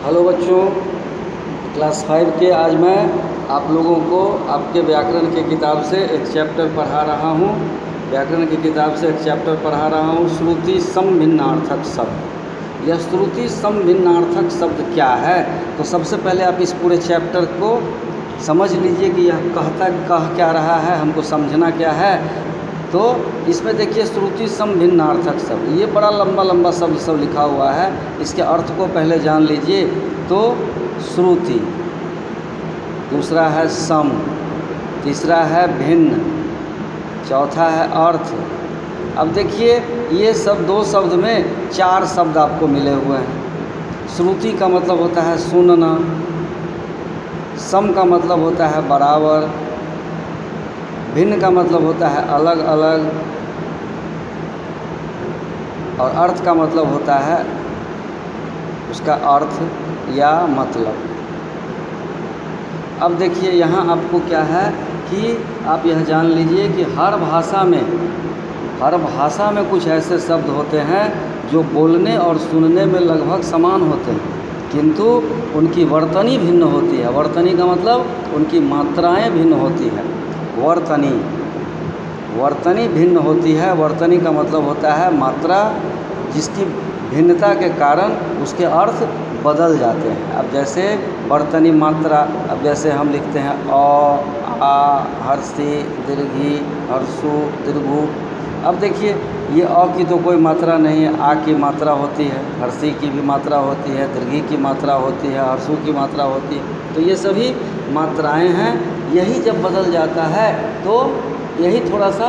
Hello बच्चों, class 5 के आज मैं आप लोगों को आपके व्याकरण की किताब से एक चैप्टर पढ़ा रहा हूँ। व्याकरण की किताब से एक चैप्टर पढ़ा रहा हूँ, श्रुति समभिन्नार्थक शब्द। यह श्रुति समभिन्नार्थक शब्द क्या है? तो सबसे पहले आप इस पूरे चैप्टर को समझ लीजिए कि यह कह क्या रहा है, हमको समझना क्या है। तो इसमें देखिए श्रुति समभिन्नार्थक शब्द, ये बड़ा लंबा शब्द सब लिखा हुआ है। इसके अर्थ को पहले जान लीजिए। तो श्रुति, दूसरा है सम, तीसरा है भिन्न, चौथा है अर्थ। अब देखिए ये सब दो शब्द में 4 शब्द आपको मिले हुए हैं। श्रुति का मतलब होता है सुनना, सम का मतलब होता है बराबर, भिन्न का मतलब होता है अलग अलग, और अर्थ का मतलब होता है उसका अर्थ या मतलब। अब देखिए यहाँ आपको क्या है कि आप यह जान लीजिए कि हर भाषा में कुछ ऐसे शब्द होते हैं जो बोलने और सुनने में लगभग समान होते हैं, किंतु उनकी वर्तनी भिन्न होती है। वर्तनी का मतलब उनकी मात्राएं भिन्न होती है। वर्तनी भिन्न होती है। वर्तनी का मतलब होता है मात्रा जिसकी भिन्नता के कारण उसके अर्थ बदल जाते हैं। अब जैसे वर्तनी मात्रा, अब जैसे हम लिखते हैं अ, आ, हर्षि, दीर्घी, हर्षु, दीर्घु। अब देखिए ये अ की तो कोई मात्रा नहीं है, आ की मात्रा होती है, हर्षि की भी मात्रा होती है, दीर्घी की मात्रा होती है, हर्षु की मात्रा होती है। तो ये सभी मात्राएं हैं। यही जब बदल जाता है तो यही थोड़ा सा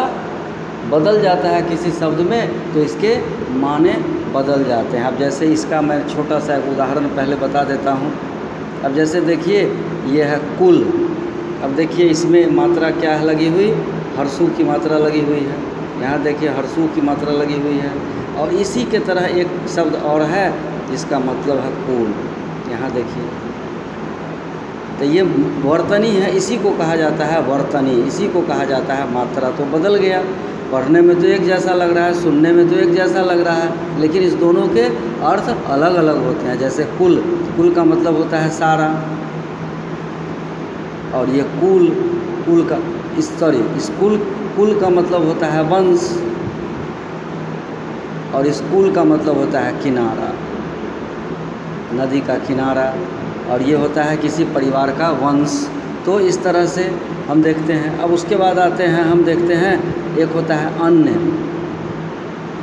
बदल जाता है किसी शब्द में, तो इसके माने बदल जाते हैं। अब जैसे इसका मैं छोटा सा एक उदाहरण पहले बता देता हूँ। अब जैसे देखिए ये है कुल। अब देखिए इसमें मात्रा क्या है लगी हुई? हर्षु की मात्रा लगी हुई है। यहाँ देखिए हर्षु की मात्रा लगी हुई है। और इसी के तरह एक शब्द और है जिसका मतलब है कुल। यहाँ देखिए, तो ये वर्तनी है, इसी को कहा जाता है वर्तनी, इसी को कहा जाता है मात्रा। तो बदल गया, पढ़ने में तो एक जैसा लग रहा है, सुनने में तो एक जैसा लग रहा है, लेकिन इस दोनों के अर्थ अलग अलग होते हैं। जैसे कुल का मतलब होता है सारा, और ये कुल का कुल का मतलब होता है वंश, और इस कुल का मतलब होता है किनारा, नदी का किनारा, और ये होता है किसी परिवार का वंश। तो इस तरह से हम देखते हैं। अब उसके बाद आते हैं, हम देखते हैं एक होता है अन्य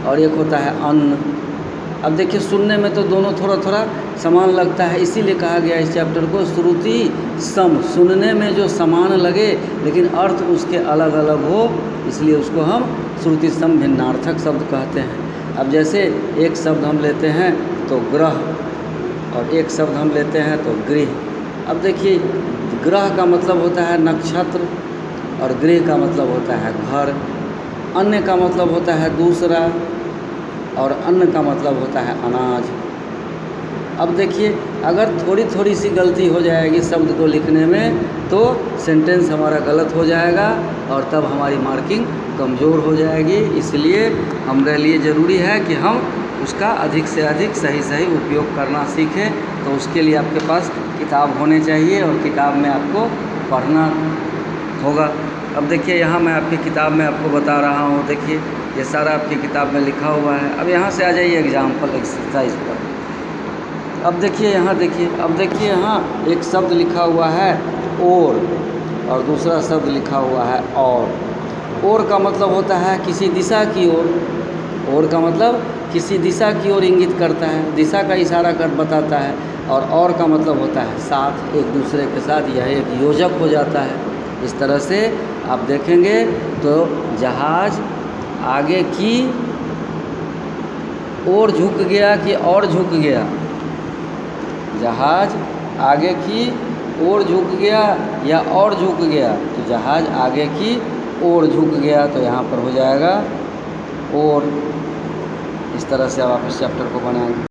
और एक होता है अन्न। अब देखिए सुनने में तो दोनों थोड़ा समान लगता है, इसीलिए कहा गया इस चैप्टर को श्रुति सम। सुनने में जो समान लगे लेकिन अर्थ उसके अलग अलग हो, इसलिए उसको हम श्रुति सम भिन्नार्थक शब्द कहते हैं। अब जैसे एक शब्द हम लेते हैं तो ग्रह, और एक शब्द हम लेते हैं तो गृह। अब देखिए ग्रह का मतलब होता है नक्षत्र, और गृह का मतलब होता है घर। अन्न का मतलब होता है दूसरा, और अन्न का मतलब होता है अनाज। अब देखिए अगर थोड़ी सी गलती हो जाएगी शब्द को लिखने में तो सेंटेंस हमारा गलत हो जाएगा, और तब हमारी मार्किंग कमज़ोर हो जाएगी। इसलिए हमारे लिए ज़रूरी है कि हम उसका अधिक से अधिक सही उपयोग करना सीखें। तो उसके लिए आपके पास किताब होने चाहिए, और किताब में आपको पढ़ना होगा। अब देखिए यहाँ मैं आपकी किताब में आपको बता रहा हूँ। देखिए ये सारा आपकी किताब में लिखा हुआ है। अब यहाँ से आ जाइए एग्जाम्पल एक्सरसाइज पर। अब देखिए यहाँ देखिए, अब देखिए यहाँ एक शब्द लिखा हुआ है और दूसरा शब्द लिखा हुआ है और का मतलब होता है किसी दिशा की ओर। और का मतलब किसी दिशा की ओर इंगित करता है, दिशा का इशारा कर बताता है। और का मतलब होता है साथ, एक दूसरे के साथ, यह एक योजक हो जाता है। इस तरह से आप देखेंगे तो जहाज आगे की ओर झुक गया कि और झुक गया, जहाज आगे की ओर झुक गया या और झुक गया, तो जहाज आगे की ओर झुक गया, तो यहाँ पर हो जाएगा और। इस तरह से आप इस चैप्टर को बनाएंगे।